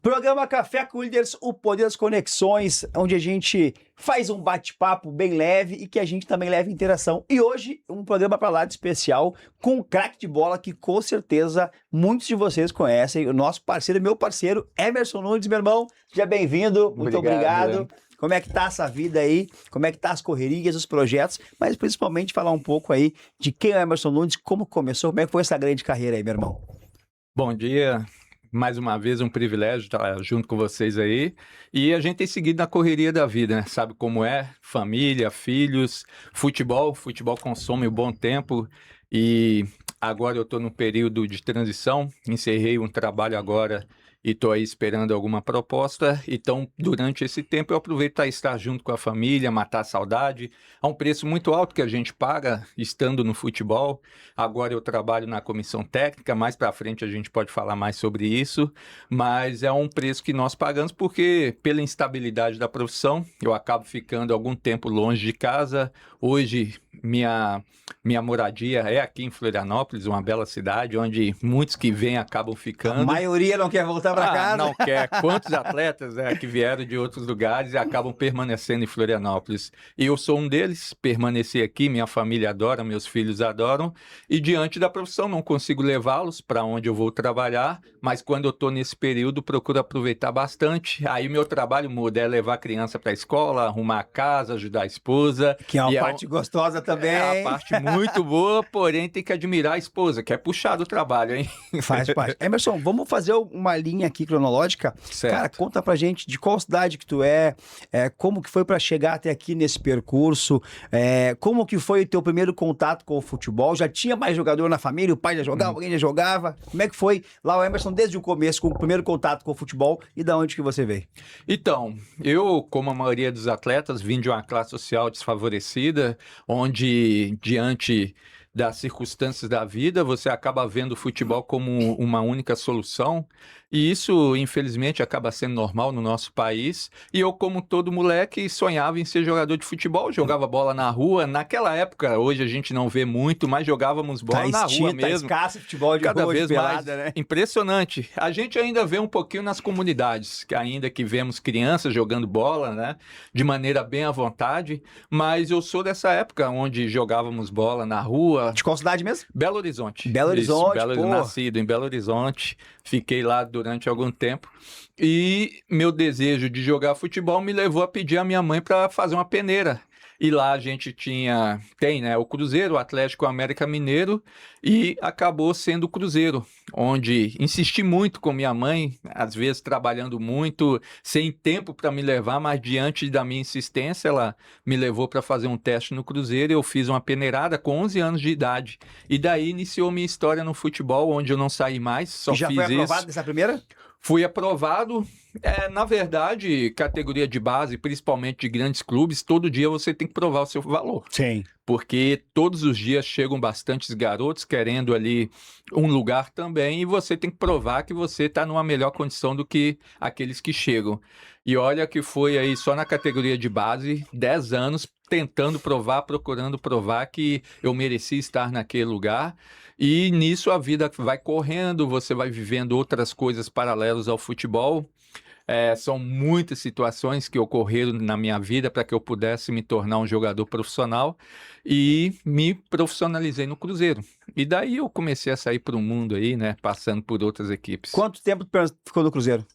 Programa Café com Líderes, o poder das conexões, onde a gente faz um bate-papo bem leve e que a gente também leva interação. E hoje, um programa para lá de especial com um craque de bola que com certeza muitos de vocês conhecem, o nosso parceiro, meu parceiro, Emerson Nunes, meu irmão. Seja bem-vindo, muito obrigado. Como é que tá essa vida aí? Como é que tá as correrias, os projetos? Mas principalmente falar um pouco aí de quem é o Emerson Nunes, como começou, como é que foi essa grande carreira aí, meu irmão? Bom dia, mais uma vez um privilégio estar junto com vocês aí. E a gente tem seguido na correria da vida, né? Sabe como é? Família, filhos, futebol consome um bom tempo. E agora eu estou no período de transição, encerrei um trabalho agora e estou aí esperando alguma proposta. Então, durante esse tempo, eu aproveito para estar junto com a família, matar a saudade. Há um preço muito alto que a gente paga estando no futebol. Agora eu trabalho na comissão técnica, mais para frente a gente pode falar mais sobre isso, mas é um preço que nós pagamos porque, pela instabilidade da profissão, eu acabo ficando algum tempo longe de casa. Hoje, minha moradia é aqui em Florianópolis, uma bela cidade, onde muitos que vêm acabam ficando. A maioria não quer voltar para casa. Não quer. Quantos atletas que vieram de outros lugares e acabam permanecendo em Florianópolis? E eu sou um deles, permaneci aqui, minha família adora, meus filhos adoram, e diante da profissão não consigo levá-los para onde eu vou trabalhar, mas quando eu estou nesse período procuro aproveitar bastante. Aí o meu trabalho muda, é levar a criança para a escola, arrumar a casa, ajudar a esposa. Que é uma parte gostosa também. É uma parte muito boa, porém tem que admirar a esposa, que é puxado o trabalho, hein? Faz parte. Emerson, vamos fazer uma linha aqui cronológica. Certo. Cara, conta pra gente de qual cidade que tu como que foi pra chegar até aqui nesse percurso, como que foi o teu primeiro contato com o futebol? Já tinha mais jogador na família? O pai já jogava, alguém já jogava? Como é que foi lá o Emerson desde o começo, com o primeiro contato com o futebol e da onde que você veio? Então, eu, como a maioria dos atletas, vim de uma classe social desfavorecida, onde, diante das circunstâncias da vida, você acaba vendo o futebol como uma única solução, e isso, infelizmente, acaba sendo normal no nosso país. E eu, como todo moleque, sonhava em ser jogador de futebol, jogava bola na rua. Naquela época, hoje a gente não vê muito, mas jogávamos bola na rua mesmo. Tá escasso futebol de Cada rua, vez de pelada, mais, né? impressionante. A gente ainda vê um pouquinho nas comunidades, ainda que vemos crianças jogando bola, né, de maneira bem à vontade, mas eu sou dessa época onde jogávamos bola na rua. De qual cidade mesmo? Belo Horizonte. Belo Horizonte, pô. Nascido em Belo Horizonte, fiquei lá durante algum tempo. E meu desejo de jogar futebol me levou a pedir à minha mãe para fazer uma peneira. E lá a gente tem, né, o Cruzeiro, o Atlético, o América Mineiro, e acabou sendo o Cruzeiro, onde insisti muito com minha mãe, às vezes trabalhando muito, sem tempo para me levar, mas diante da minha insistência, ela me levou para fazer um teste no Cruzeiro. Eu fiz uma peneirada com 11 anos de idade. E daí iniciou minha história no futebol, onde eu não saí mais, só já fiz foi aprovado isso. nessa primeira? Fui aprovado. Na verdade, categoria de base, principalmente de grandes clubes, todo dia você tem que provar o seu valor. Sim. Porque todos os dias chegam bastantes garotos querendo ali um lugar também, e você tem que provar que você está numa melhor condição do que aqueles que chegam. E olha que foi aí só na categoria de base, 10 anos tentando provar, procurando provar que eu merecia estar naquele lugar. E nisso a vida vai correndo, você vai vivendo outras coisas paralelas ao futebol. São muitas situações que ocorreram na minha vida para que eu pudesse me tornar um jogador profissional, e me profissionalizei no Cruzeiro. E daí eu comecei a sair para o mundo aí, né, passando por outras equipes. Quanto tempo tu ficou no Cruzeiro?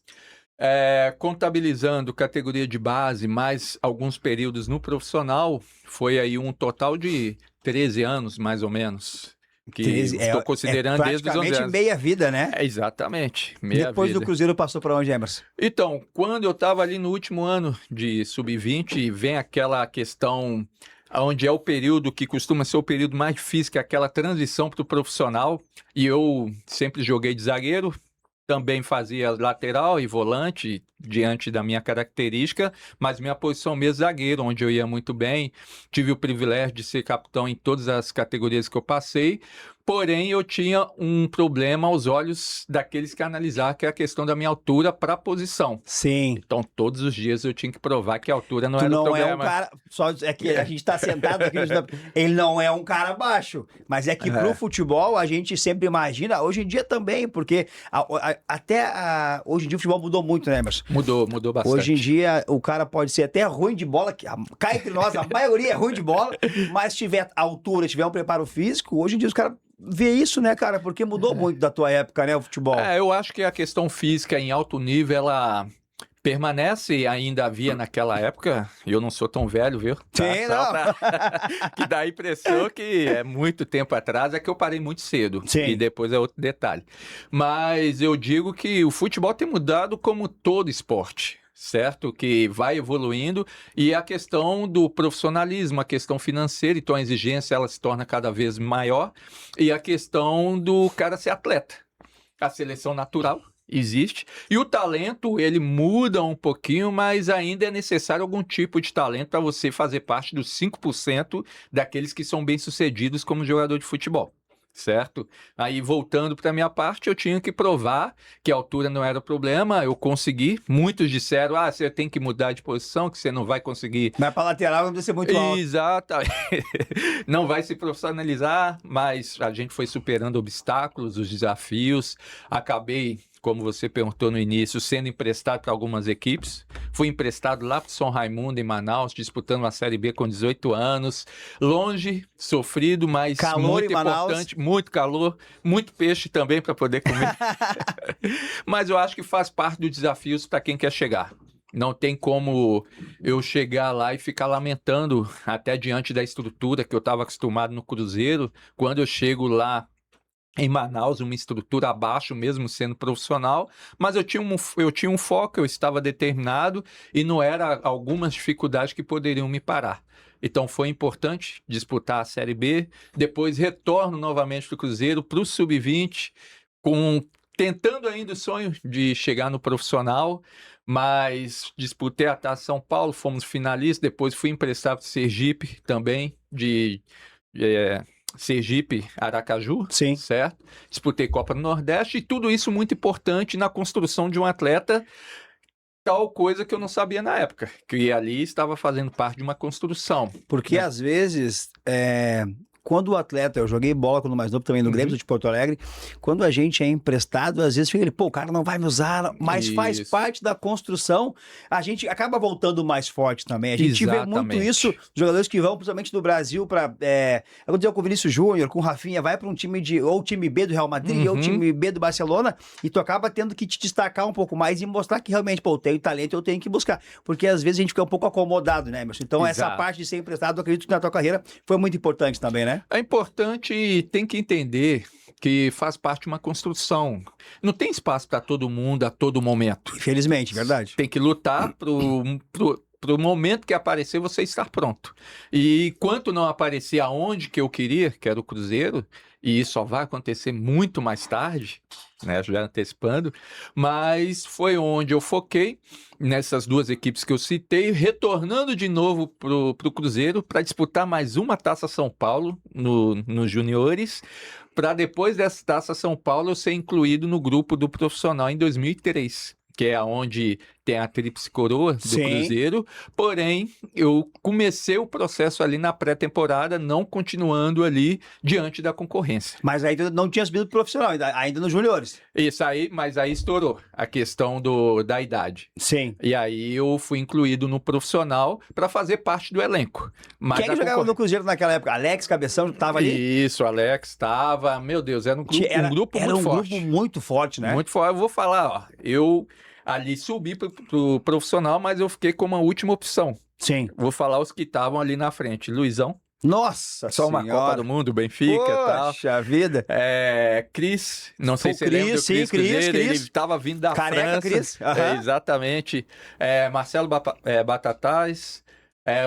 Contabilizando categoria de base, mais alguns períodos no profissional, foi aí um total de 13 anos, mais ou menos. Que 13, estou considerando desde os 11 anos. Meia vida, né? Exatamente, meia Depois vida. do Cruzeiro passou para onde, Emerson? Então, quando eu estava ali no último ano de sub-20, vem aquela questão onde é o período que costuma ser o período mais difícil, que é aquela transição para o profissional. E eu sempre joguei de zagueiro, também fazia lateral e volante diante da minha característica, mas minha posição mesmo zagueiro, onde eu ia muito bem. Tive o privilégio de ser capitão em todas as categorias que eu passei. Porém, eu tinha um problema aos olhos daqueles que analisaram, que é a questão da minha altura para a posição. Sim. Então, todos os dias eu tinha que provar que a altura não Tu era o não problema. é um cara. Só é que a gente tá sentado aqui. Ele não é um cara baixo. Mas é que pro futebol a gente sempre imagina, hoje em dia também, porque hoje em dia o futebol mudou muito, né, Emerson? Mudou bastante. Hoje em dia o cara pode ser até ruim de bola, cá entre nós, a maioria é ruim de bola, mas se tiver altura, tiver um preparo físico, hoje em dia os caras vê isso, né, cara? Porque mudou muito da tua época, né, o futebol. Eu acho que a questão física em alto nível, ela permanece e ainda havia naquela época. Eu não sou tão velho, viu? Sim, não. Que dá a impressão que é muito tempo atrás, é que eu parei muito cedo. Sim. E depois é outro detalhe. Mas eu digo que o futebol tem mudado como todo esporte. Certo? Que vai evoluindo, e a questão do profissionalismo, a questão financeira, então a exigência ela se torna cada vez maior, e a questão do cara ser atleta. A seleção natural existe, e o talento ele muda um pouquinho, mas ainda é necessário algum tipo de talento para você fazer parte dos 5% daqueles que são bem-sucedidos como jogador de futebol. Certo? Aí, voltando para a minha parte, eu tinha que provar que a altura não era o problema, eu consegui. Muitos disseram, você tem que mudar de posição, que você não vai conseguir... Mas para lateral não deve ser muito alto. Exato. Não vai se profissionalizar, mas a gente foi superando obstáculos, os desafios. Acabei, como você perguntou no início, sendo emprestado para algumas equipes. Fui emprestado lá para o São Raimundo, em Manaus, disputando uma Série B com 18 anos. Longe, sofrido, mas calor muito importante. Muito calor, muito peixe também para poder comer. Mas eu acho que faz parte dos desafios para quem quer chegar. Não tem como eu chegar lá e ficar lamentando, até diante da estrutura que eu estava acostumado no Cruzeiro. Quando eu chego lá em Manaus, uma estrutura abaixo, mesmo sendo profissional, mas eu tinha um foco, eu estava determinado e não era algumas dificuldades que poderiam me parar. Então foi importante disputar a Série B, depois retorno novamente para o Cruzeiro, para o Sub-20, tentando ainda o sonho de chegar no profissional, mas disputei a Taça São Paulo, fomos finalistas, depois fui emprestado para o Sergipe também, Sergipe, Aracaju, sim, certo? Disputei Copa do Nordeste e tudo isso muito importante na construção de um atleta, tal coisa que eu não sabia na época, que ali estava fazendo parte de uma construção. Porque às vezes, quando o atleta, eu joguei bola quando mais novo também no Grêmio de Porto Alegre, quando a gente é emprestado, às vezes fica ele, o cara não vai me usar, mas faz parte da construção, a gente acaba voltando mais forte também. A gente vê muito isso, jogadores que vão, principalmente do Brasil, para, aconteceu com o Vinícius Júnior, com o Rafinha, vai para um time ou time B do Real Madrid, ou time B do Barcelona, e tu acaba tendo que te destacar um pouco mais e mostrar que realmente, eu tenho talento, eu tenho que buscar. Porque às vezes a gente fica um pouco acomodado, né, Emerson? Então essa parte de ser emprestado, eu acredito que na tua carreira foi muito importante também, né? É importante e tem que entender que faz parte de uma construção. Não tem espaço para todo mundo a todo momento. Infelizmente, verdade. Tem que lutar pro momento que aparecer, você estar pronto. E enquanto não aparecer aonde que eu queria, que era o Cruzeiro, e isso só vai acontecer muito mais tarde, né, já antecipando, mas foi onde eu foquei nessas duas equipes que eu citei, retornando de novo pro Cruzeiro para disputar mais uma Taça São Paulo nos juniores, para depois dessa Taça São Paulo eu ser incluído no grupo do profissional em 2003. Que é onde tem a tríplice coroa do Cruzeiro, porém eu comecei o processo ali na pré-temporada, não continuando ali diante da concorrência. Mas aí tu não tinha subido pro profissional, ainda nos juniores. Isso aí, mas aí estourou a questão da idade. Sim. E aí eu fui incluído no profissional para fazer parte do elenco. Mas quem é que jogava no Cruzeiro naquela época? Alex Cabeção estava ali? Isso, Alex estava, meu Deus, era um grupo muito forte. Era um grupo muito forte, né? Muito forte, eu vou falar, eu ali subi pro profissional, mas eu fiquei como a última opção. Sim. Vou falar os que estavam ali na frente. Luizão. Nossa Só uma senhora. Copa do Mundo, Benfica e tal. Poxa vida. Cris, não sei se você lembra do Cris Cruzeiro, ele estava vindo da Careca, França. Cris. Exatamente. Marcelo Batatais.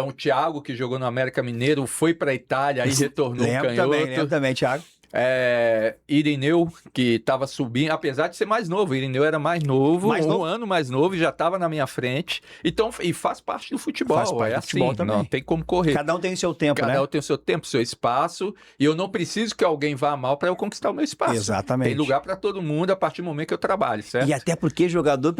Um Thiago que jogou no América Mineiro, foi para a Itália, aí retornou um canhoto. Lembro também, Thiago. Irineu, que estava subindo, apesar de ser mais novo, Irineu era mais novo, um ano mais novo, e já estava na minha frente. Então, e faz parte do futebol. Faz parte do futebol também. Não tem como correr. Cada um tem o seu tempo, né? Cada um tem o seu tempo, o seu espaço, e eu não preciso que alguém vá mal para eu conquistar o meu espaço. Exatamente. Tem lugar para todo mundo a partir do momento que eu trabalho, certo? E até porque jogador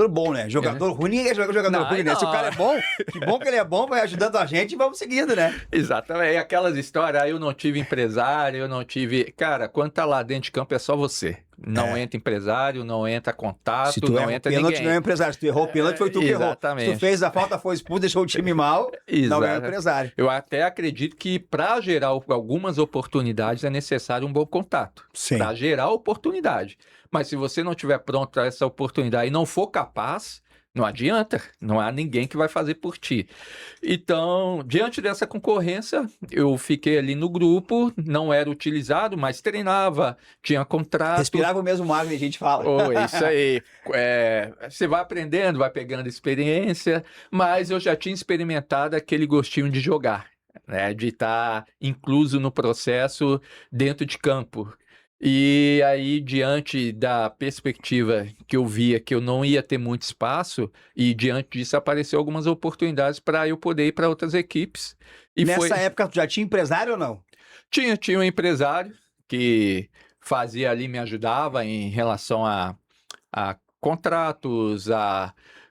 bom, né? Jogador ruim, ninguém joga jogador ruim, né? Se o cara é bom, que bom que ele é bom, vai ajudando a gente e vamos seguindo, né? Exatamente. Aquelas histórias, eu não tive empresário, eu não tive... Cara, quando tá lá dentro de campo é só você. Não entra empresário, não entra contato, se tu não entra pênalti, ninguém. não é empresário. Se tu errou o pênalti, foi tu que errou. Se tu fez a falta, foi expulso, deixou o time mal, não é empresário. Eu até acredito que para gerar algumas oportunidades é necessário um bom contato. Para gerar oportunidade. Mas se você não estiver pronto para essa oportunidade e não for capaz... Não adianta, não há ninguém que vai fazer por ti. Então, diante dessa concorrência, eu fiquei ali no grupo, não era utilizado, mas treinava, tinha contrato. Respirava o mesmo ar que a gente fala. Isso aí. Você vai aprendendo, vai pegando experiência, mas eu já tinha experimentado aquele gostinho de jogar, né, de estar incluso no processo dentro de campo. E aí, diante da perspectiva que eu via que eu não ia ter muito espaço, e diante disso apareceu algumas oportunidades para eu poder ir para outras equipes. E nessa época, tu já tinha empresário ou não? Tinha um empresário que fazia ali, me ajudava em relação a contratos,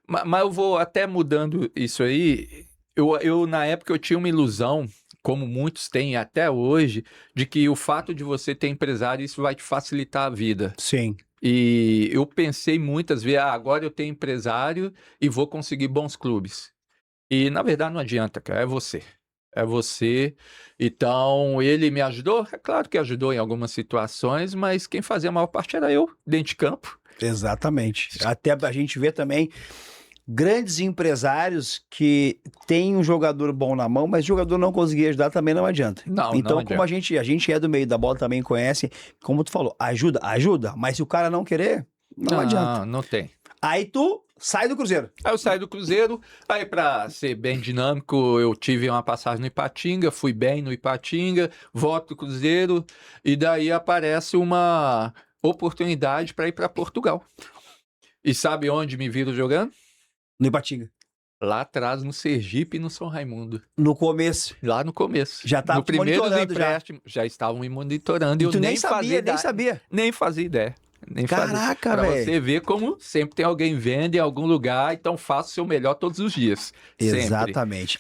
mas eu vou até mudando isso aí. Eu, na época, eu tinha uma ilusão, como muitos têm até hoje, de que o fato de você ter empresário, isso vai te facilitar a vida. Sim. E eu pensei muitas vezes, agora eu tenho empresário e vou conseguir bons clubes. E, na verdade, não adianta, cara, é você. É você. Então, ele me ajudou? É claro que ajudou em algumas situações, mas quem fazia a maior parte era eu, dentro de campo. Exatamente. Até a gente vê também... grandes empresários que têm um jogador bom na mão, mas o jogador não conseguir ajudar também não adianta. Então, como a gente é do meio da bola, também conhece, como tu falou, ajuda, mas se o cara não querer, não adianta. Não tem. Aí tu sai do Cruzeiro. Aí eu saí do Cruzeiro, aí para ser bem dinâmico, eu tive uma passagem no Ipatinga, fui bem no Ipatinga, volto do Cruzeiro, e daí aparece uma oportunidade para ir para Portugal. E sabe onde me viram jogando? No Ipatinga. Lá atrás, no Sergipe e no São Raimundo. No começo. Lá no começo. Já estava monitorando empréstimo, já estavam me monitorando. E eu tu nem sabia. Nem fazia ideia. Caraca, velho. Pra você ver como sempre tem alguém vendo em algum lugar, então faça o seu melhor todos os dias. Exatamente.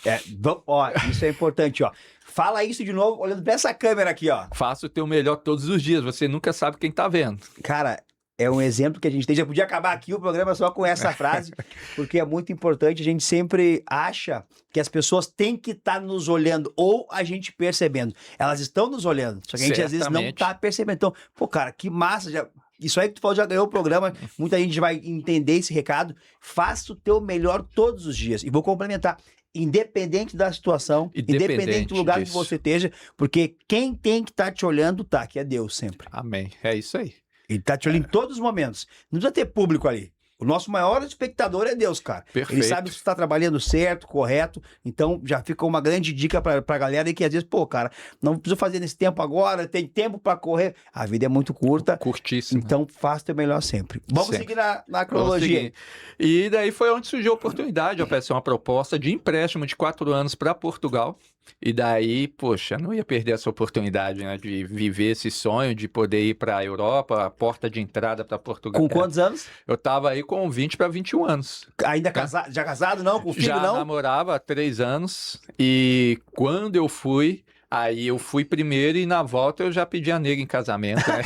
Isso é importante, ó. Fala isso de novo, olhando pra essa câmera aqui, ó. Faça o teu melhor todos os dias, você nunca sabe quem tá vendo. Cara, é um exemplo que a gente tem. Já podia acabar aqui o programa só com essa frase, porque é muito importante. A gente sempre acha que as pessoas têm que estar nos olhando, ou a gente percebendo. Elas estão nos olhando, só que a gente às vezes não tá percebendo. Então, pô, cara, que massa. Isso aí que tu falou, já ganhou o programa. Muita gente vai entender esse recado. Faça o teu melhor todos os dias. E vou complementar. Independente da situação, independente do lugar que você esteja, porque quem tem que estar te olhando, que é Deus sempre. Amém. É isso aí. Ele tá te olhando em todos os momentos. Não precisa ter público ali. O nosso maior espectador é Deus, cara. Perfeito. Ele sabe se você tá trabalhando certo, correto. Então, já fica uma grande dica pra galera aí que às vezes, pô, cara, não preciso fazer nesse tempo agora, tem tempo pra correr. A vida é muito curta. Curtíssima. Então, faça o teu melhor sempre. Vamos seguir na cronologia. E daí foi onde surgiu a oportunidade, apareceu uma proposta de empréstimo de 4 anos para Portugal. E daí, poxa, não ia perder essa oportunidade, né, de viver esse sonho, de poder ir para a Europa, a porta de entrada para Portugal. Com quantos anos? Eu estava aí com 20 para 21 anos. Ainda casado? Já casado, não? Com filho, já não? Já namorava há 3 anos. E quando eu fui, aí eu fui primeiro e na volta eu já pedi a nega em casamento, né?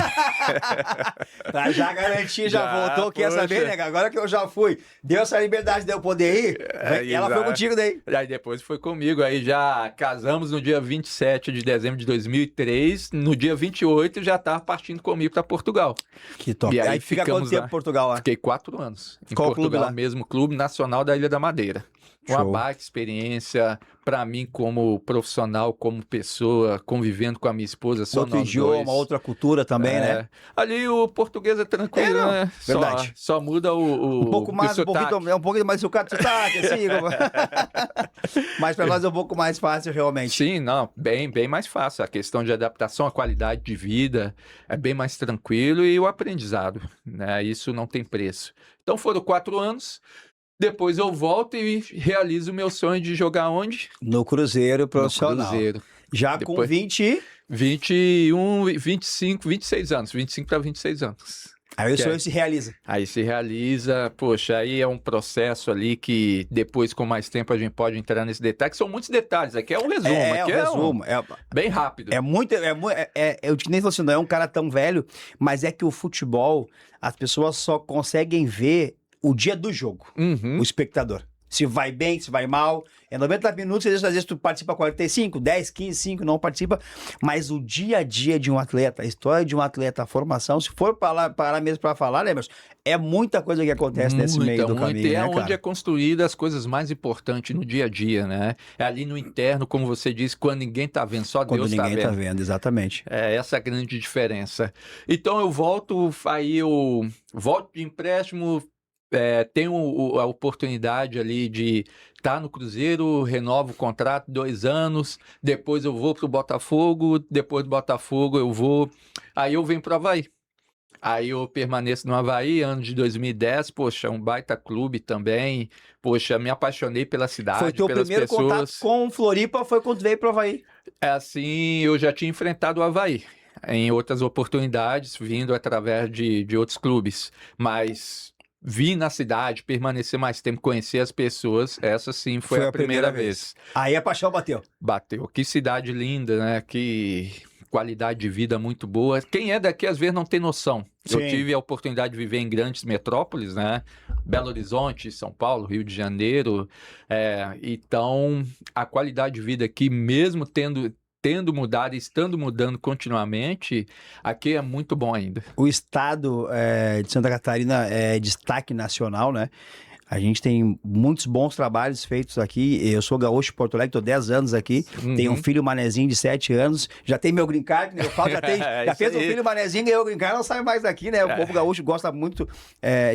Pra já garantir, já voltou, quer saber, nega? Agora que eu já fui, deu essa liberdade de eu poder ir, ela foi contigo daí. Aí depois foi comigo, aí já casamos no dia 27 de dezembro de 2003, no dia 28 já estava partindo comigo para Portugal. Que top. E aí fica quanto tempo em Portugal lá? Fiquei 4 anos. Em Qual Portugal, clube lá? Mesmo clube nacional da Ilha da Madeira. Uma Show. baita experiência para mim como profissional, como pessoa, convivendo com a minha esposa, só Outro nós idioma, dois. outra cultura também, né? É. Ali o português é tranquilo, não, né? verdade. Só muda Um pouco mais, um sotaque. pouquinho mais sotaque, assim. Mas para nós é um pouco mais fácil, realmente. Sim, não, bem mais fácil. A questão de adaptação, a qualidade de vida é bem mais tranquilo e o aprendizado, né? Isso não tem preço. Então foram 4 anos. Depois eu volto e realizo o meu sonho de jogar onde? No Cruzeiro No profissional. Cruzeiro. Já com Depois- 20. 21, 25, 26 anos. 25 para 26 anos. Aí o Que sonho é- se realiza. Aí se realiza, poxa, aí é um processo ali que depois, com mais tempo, a gente pode entrar nesse detalhe, que são muitos detalhes. Aqui é um resumo, É, aqui um resumo. bem rápido. É muito. Eu nem falo assim, não é um cara tão velho, mas é que o futebol, as pessoas só conseguem ver o dia do jogo, Uhum. o espectador. Se vai bem, se vai mal. É 90 minutos, às vezes tu participa 45, 10, 15, 5, não participa. Mas o dia a dia de um atleta, a história de um atleta, a formação, se for parar mesmo para falar, né, Emerson? É muita coisa que acontece nesse meio do caminho, E é né, onde cara? é construída as coisas mais importantes no dia a dia, né? É ali no interno, como você disse, quando ninguém tá vendo, só Quando Deus tá ninguém tá vendo. vendo, exatamente. É essa a grande diferença. Então eu volto, aí eu volto de empréstimo, tenho a oportunidade ali de estar no Cruzeiro, renovo o contrato 2 anos, depois eu vou para o Botafogo, depois do Botafogo aí eu venho para o Avaí. Aí eu permaneço no Avaí, ano de 2010, poxa, um baita clube também, poxa, me apaixonei pela Foi cidade, teu pelas primeiro contato pessoas. com o Floripa, foi quando veio pro Avaí. É assim, eu já tinha enfrentado o Avaí em outras oportunidades, vindo através de outros clubes, mas vir na cidade, permanecer mais tempo, conhecer as pessoas, essa sim foi a primeira vez. Aí a paixão bateu. Bateu. Que cidade linda, né? Que qualidade de vida muito boa. Quem é daqui às vezes não tem noção. Eu Sim. tive a oportunidade de viver em grandes metrópoles, né? Belo Horizonte, São Paulo, Rio de Janeiro. Então, a qualidade de vida aqui, mesmo tendo mudado e estando mudando continuamente, aqui é muito bom ainda. O estado de Santa Catarina é destaque nacional, né? A gente tem muitos bons trabalhos feitos aqui. Eu sou gaúcho de Porto Alegre, estou 10 anos aqui. Tenho um filho manezinho de 7 anos. Já tem meu green card, né? Eu falo, já Isso fez um aí. filho manezinho, ganhou o green card, não sai mais daqui, né? O povo gaúcho gosta muito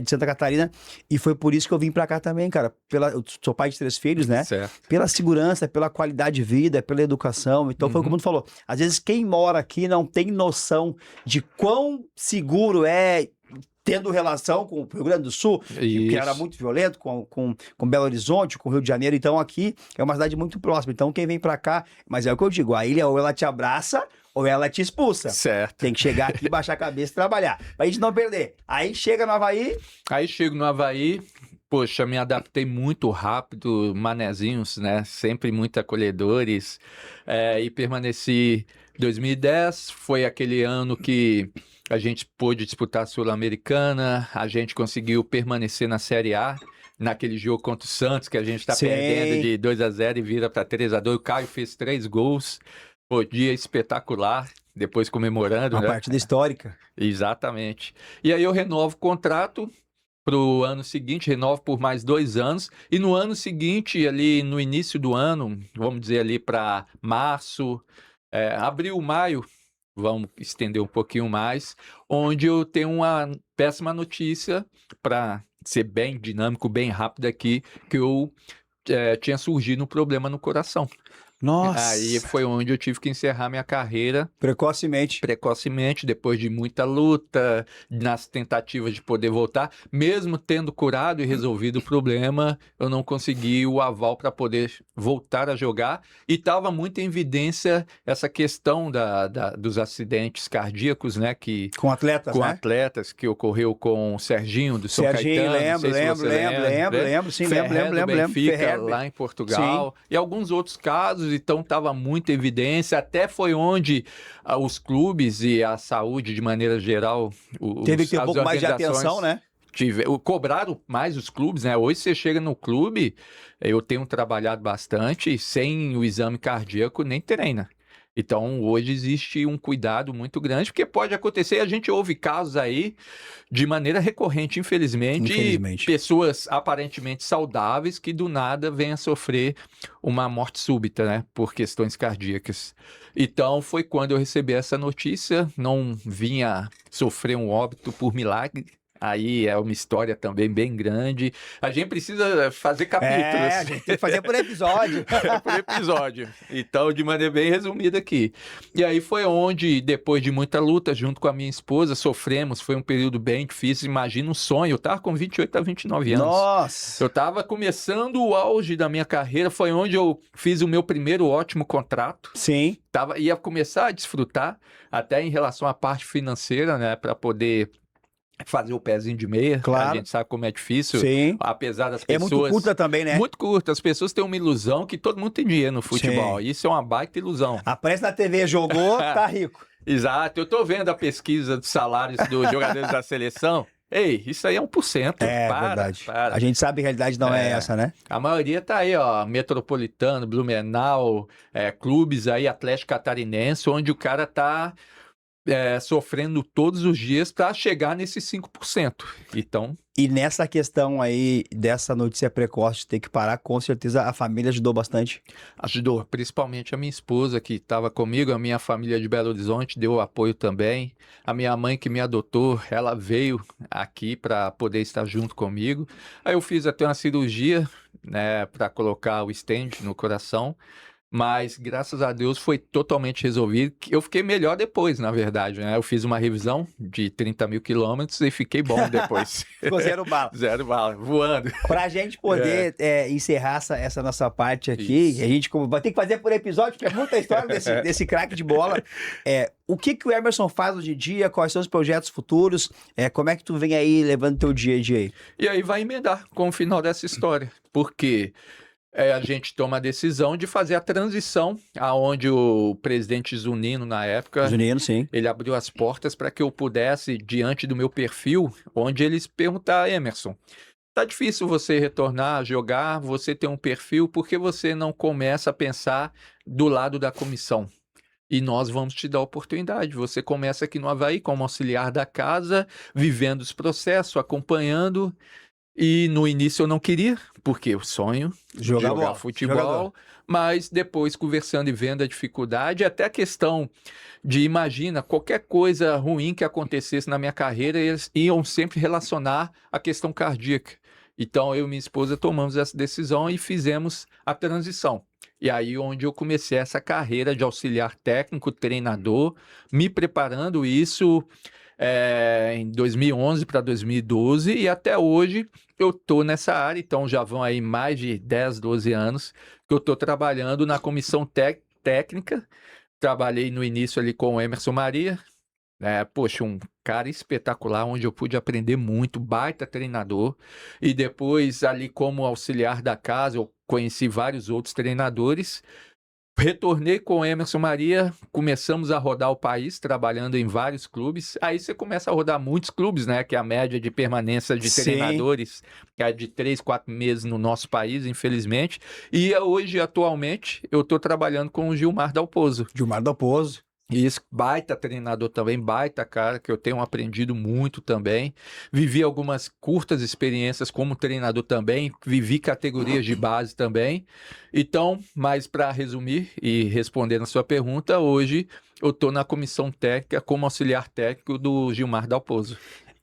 de Santa Catarina. E foi por isso que eu vim pra cá também, cara. Eu sou pai de 3 filhos, né? Certo. Pela segurança, pela qualidade de vida, pela educação. Então foi como tu falou. Às vezes quem mora aqui não tem noção de quão seguro é tendo relação com o Rio Grande do Sul, que era Isso. muito violento, com Belo Horizonte, com o Rio de Janeiro. Então aqui é uma cidade muito próxima. Então quem vem pra cá, mas é o que eu digo, a ilha ou ela te abraça ou ela te expulsa. Certo. Tem que chegar aqui, baixar a cabeça e trabalhar, pra gente não perder. Aí chega no Avaí, Aí chego no Avaí, poxa, me adaptei muito rápido, manezinhos, né? Sempre muito acolhedores, e permaneci. 2010 foi aquele ano que a gente pôde disputar a Sul-Americana, a gente conseguiu permanecer na Série A, naquele jogo contra o Santos, que a gente está Sim. perdendo de 2-0 e vira para 3-2. O Caio fez 3 gols, pô, dia espetacular, depois comemorando, uma né? partida histórica. Exatamente. E aí eu renovo o contrato para o ano seguinte, renovo por mais 2 anos, e no ano seguinte, ali no início do ano, vamos dizer ali para março, abril, maio, vamos estender um pouquinho mais, onde eu tenho uma péssima notícia, para ser bem dinâmico, bem rápido aqui, que eu tinha surgido um problema no coração. Nossa, Aí foi onde eu tive que encerrar minha carreira precocemente. depois de muita luta, nas tentativas de poder voltar, mesmo tendo curado e resolvido o problema, eu não consegui o aval para poder voltar a jogar, e estava muito em evidência essa questão dos acidentes cardíacos, né, Com atletas, com né? atletas, que ocorreu com o Serginho do São Serginho, Caetano, não sei se você lembro, sim, Ferrer do lembro. Benfica, Ferrer, lá em Portugal, e alguns outros casos, então estava muito em evidência, até foi onde os clubes e a saúde de maneira geral, teve que ter um as pouco mais de organizações atenção, né? cobraram mais os clubes, né? Hoje você chega no clube, eu tenho trabalhado bastante, sem o exame cardíaco nem treina. Então, hoje existe um cuidado muito grande, porque pode acontecer, a gente ouve casos aí de maneira recorrente, infelizmente, pessoas aparentemente saudáveis que do nada vêm a sofrer uma morte súbita, né, por questões cardíacas. Então, foi quando eu recebi essa notícia, não vinha sofrer um óbito por milagre. Aí é uma história também bem grande. A gente precisa fazer capítulos. A gente tem que fazer por episódio. Por episódio. Então, de maneira bem resumida aqui. E aí foi onde, depois de muita luta, junto com a minha esposa, sofremos. Foi um período bem difícil. Imagina um sonho. Eu estava com 28 a 29 anos. Nossa! Eu estava começando o auge da minha carreira. Foi onde eu fiz o meu primeiro ótimo contrato. Sim. Ia começar a desfrutar, até em relação à parte financeira, né? Para poder fazer o pezinho de meia, claro. A gente sabe como é difícil, sim. Apesar das pessoas... É muito curta também, né? Muito curta, as pessoas têm uma ilusão que todo mundo tem dinheiro no futebol, sim. Isso é uma baita ilusão. Aparece na TV, jogou, tá rico. Exato, eu tô vendo a pesquisa dos salários dos jogadores da seleção, ei, isso aí é 1%. Verdade. A gente sabe que a realidade não é essa, né? A maioria tá aí, ó, Metropolitano, Blumenau, clubes aí, Atlético Catarinense, onde o cara tá... sofrendo todos os dias para chegar nesses 5%. Então... E nessa questão aí, dessa notícia precoce de ter que parar, com certeza a família ajudou bastante? Ajudou, principalmente a minha esposa que estava comigo, a minha família de Belo Horizonte deu apoio também. A minha mãe que me adotou, ela veio aqui para poder estar junto comigo. Aí eu fiz até uma cirurgia, né, para colocar o stent no coração. Mas, graças a Deus, foi totalmente resolvido. Eu fiquei melhor depois, na verdade, né? Eu fiz uma revisão de 30 mil quilômetros e fiquei bom depois. Ficou 0 bala. 0 bala, voando. Pra gente poder encerrar essa nossa parte aqui, a gente vai ter que fazer por episódio, porque é muita história desse craque de bola. O que o Emerson faz hoje em dia? Quais são os projetos futuros? Como é que tu vem aí levando teu dia a dia aí? E aí vai emendar com o final dessa história. Porque... a gente toma a decisão de fazer a transição, aonde o presidente Zunino, na época, sim. Ele abriu as portas para que eu pudesse, diante do meu perfil, onde eles perguntaram, Emerson, tá difícil você retornar a jogar, você tem um perfil, por que você não começa a pensar do lado da comissão? E nós vamos te dar a oportunidade. Você começa aqui no Avaí como auxiliar da casa, vivendo os processos, acompanhando... E no início eu não queria, porque o sonho jogar futebol, mas depois conversando e vendo a dificuldade, até a questão de, imagina, qualquer coisa ruim que acontecesse na minha carreira, eles iam sempre relacionar a questão cardíaca. Então eu e minha esposa tomamos essa decisão e fizemos a transição. E aí onde eu comecei essa carreira de auxiliar técnico, treinador, me preparando isso... em 2011 para 2012 e até hoje eu estou nessa área, então já vão aí mais de 10, 12 anos que eu estou trabalhando na comissão técnica, trabalhei no início ali com o Emerson Maria, poxa, um cara espetacular, onde eu pude aprender muito, baita treinador, e depois ali como auxiliar da casa eu conheci vários outros treinadores. Retornei com o Emerson Maria, começamos a rodar o país, trabalhando em vários clubes. Aí você começa a rodar muitos clubes, né? Que a média de permanência de treinadores é de 3, 4 meses no nosso país, infelizmente. E hoje, atualmente, eu estou trabalhando com o Gilmar Dalpozo. Gilmar Dalpozo. Isso, baita treinador também, baita cara, que eu tenho aprendido muito também. Vivi algumas curtas experiências como treinador também, vivi categorias de base também. Então, mas para resumir e responder na sua pergunta, hoje eu estou na comissão técnica como auxiliar técnico do Gilmar Dalpozo.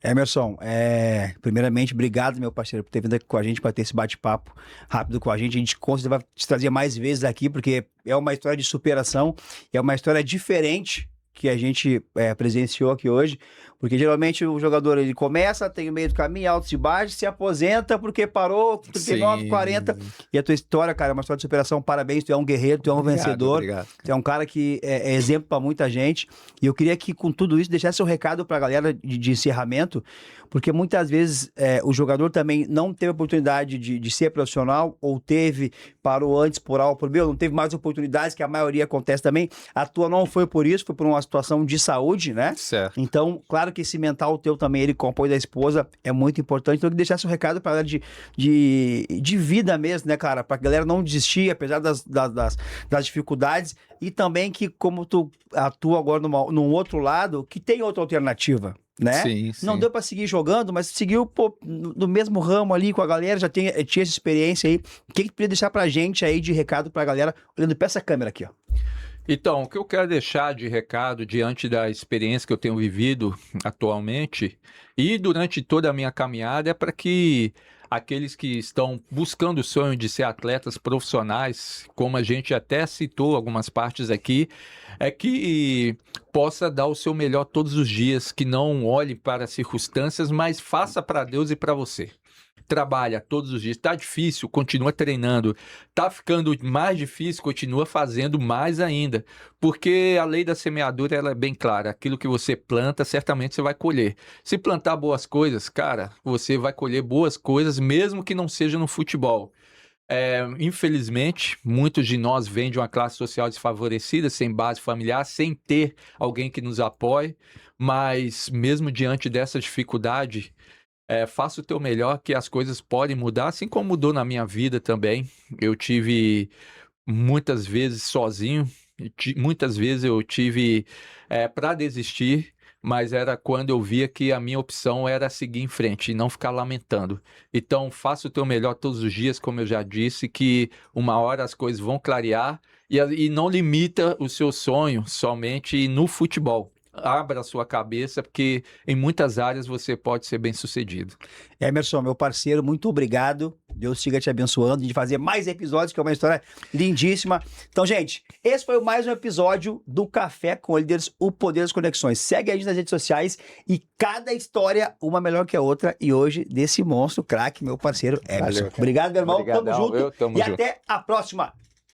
Emerson, primeiramente, obrigado, meu parceiro, por ter vindo aqui com a gente, para ter esse bate-papo rápido com a gente. A gente com certeza vai te trazer mais vezes aqui, porque é uma história de superação, é uma história diferente que a gente presenciou aqui hoje, porque geralmente o jogador ele começa, tem o meio do caminho, altos e baixos, se aposenta porque parou com 39, 40, e a tua história, cara, é uma história de superação, parabéns, tu é um guerreiro, tu é um vencedor, obrigado. Tu é um cara que é exemplo para muita gente, e eu queria que com tudo isso deixasse um recado pra galera de encerramento, porque muitas vezes o jogador também não teve oportunidade de ser profissional, ou teve, parou antes por A ou por B, ou não teve mais oportunidades, que a maioria acontece também, a tua não foi por isso, foi por uma situação de saúde, né? Certo. Então, claro que esse mental teu também, ele com o apoio da esposa, é muito importante. Então, eu queria deixar esse recado para ela de vida mesmo, né, cara? Pra galera não desistir, apesar das dificuldades. E também que, como tu atua agora num outro lado, que tem outra alternativa, né? Sim, sim. Não deu pra seguir jogando, mas seguiu no mesmo ramo ali com a galera, já tinha essa experiência aí. O que tu poderia deixar pra gente aí de recado pra galera, olhando pra essa câmera aqui, ó? Então, o que eu quero deixar de recado diante da experiência que eu tenho vivido atualmente e durante toda a minha caminhada é para que aqueles que estão buscando o sonho de ser atletas profissionais, como a gente até citou algumas partes aqui, é que possa dar o seu melhor todos os dias, que não olhe para as circunstâncias, mas faça para Deus e para você. Trabalha todos os dias, tá difícil, continua treinando, tá ficando mais difícil, continua fazendo mais ainda, porque a lei da semeadura ela é bem clara, aquilo que você planta, certamente você vai colher. Se plantar boas coisas, cara, você vai colher boas coisas, mesmo que não seja no futebol. Infelizmente, muitos de nós vêm de uma classe social desfavorecida, sem base familiar, sem ter alguém que nos apoie, mas mesmo diante dessa dificuldade, faça o teu melhor que as coisas podem mudar, assim como mudou na minha vida também. Eu tive muitas vezes sozinho, muitas vezes eu tive para desistir, mas era quando eu via que a minha opção era seguir em frente e não ficar lamentando. Então, faça o teu melhor todos os dias, como eu já disse, que uma hora as coisas vão clarear e não limita o seu sonho somente no futebol. Abra a sua cabeça, porque em muitas áreas você pode ser bem-sucedido. Emerson, meu parceiro, muito obrigado. Deus siga te abençoando de fazer mais episódios, que é uma história lindíssima. Então, gente, esse foi mais um episódio do Café com Líderes, o Poder das Conexões. Segue a gente nas redes sociais e cada história uma melhor que a outra. E hoje, desse monstro, craque, meu parceiro Emerson. Valeu, obrigado, meu irmão. Obrigadão, Tamo junto. Tamo E junto. até a próxima.